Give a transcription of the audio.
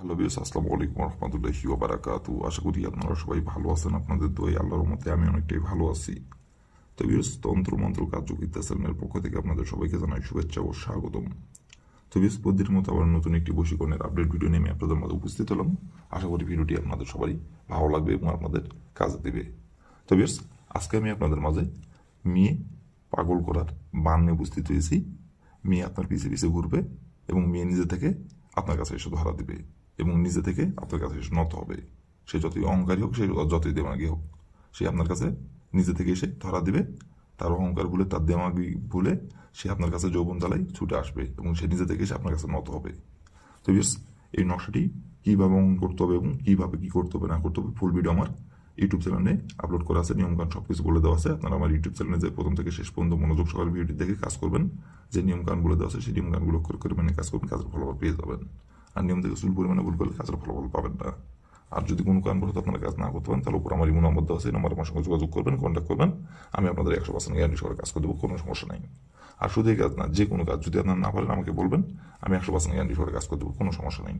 Hello বিয়াস, আসসালামু আলাইকুম রহমতুল্লাহি ওয়া বারাকাতু। আশা করি আপনারা সবাই ভালো আছেন। আপনাদের দোয়ায় আল্লাহর মতে আমি অনেকটাই ভালো আছি। তো বিয়াস, তন্ত্র মন্ত্র কার্যকরিতা চ্যানেলের পক্ষ থেকে আপনাদের সবাইকে জানাই শুভেচ্ছা ও স্বাগতম। তো বিয়াস, প্রতিদিনের মতো আবার নতুন একটি বশীকরণের আপডেট ভিডিও নিয়ে আমি আপনাদের মাঝে উপস্থিত হলাম। আশা করি ভিডিওটি আপনাদের সবারই ভালো লাগবে এবং আপনাদের কাজে দেবে। তো বিয়াস, আজকে আমি আপনাদের মাঝে মেয়ে পাগল করার বান নিয়ে উপস্থিত হয়েছি। মেয়ে আপনার পিছে পিছে ঘুরবে এবং মেয়ে নিজে থেকে আপনার কাছে এসে ধরা দিবে এবং নিজে থেকে আপনার কাছে এসে নত হবে। সে যতই অহংকারী হোক, সে যতই দেমাগী হোক, সে আপনার কাছে নিজে থেকে এসে ধরা দিবে। তার অহংকার ভুলে, তার দেমাগি ভুলে সে আপনার কাছে যৌবন জ্বালাই ছুটে আসবে এবং সে নিজে থেকে এসে আপনার কাছে নত হবে। তো বিয়ার্স, এই নকশাটি কীভাবে অঙ্কন করতে হবে এবং কীভাবে কী করতে হবে না করতে হবে ফুল ভিডিও আমার ইউটিউব চ্যানেলে আপলোড করা আছে। নিয়মকানুন সব কিছু বলে দেওয়া আছে। আপনারা আমার ইউটিউব চ্যানেলে যে প্রথম থেকে শেষ পর্যন্ত মনোযোগ সহকারে ভিডিওটি দেখে কাজ করবেন। যে নিয়মকানুন বলে দেওয়া আছে সেই নিয়মকানুনগুলো করে মানে কাজ করবেন, কাজের ফলাফল পেয়ে যাবেন। আর নিয়ম থেকে চুল পরিমাণে ভুল করলে কাজের ফলাফল পাবেন না। আর যদি কোনো কারণবশত আপনারা কাজ না করতে পারেন, তাহলে উপর আমার ইমো নম্বর দেওয়া আছে, নম্বরে আমার সঙ্গে যোগাযোগ করবেন, কন্ট্যাক্ট করবেন। আমি আপনাদের 100% গ্যারান্টি সহকারে কাজ করে দেবো, কোনো সমস্যা নেই। আর শুধু এই কাজ না, যে কোনো কাজ যদি আপনারা না পারেন আমাকে বলবেন, আমি 100% গ্যারান্টি সহকারে কাজ করে দেবো, কোনো সমস্যা নেই।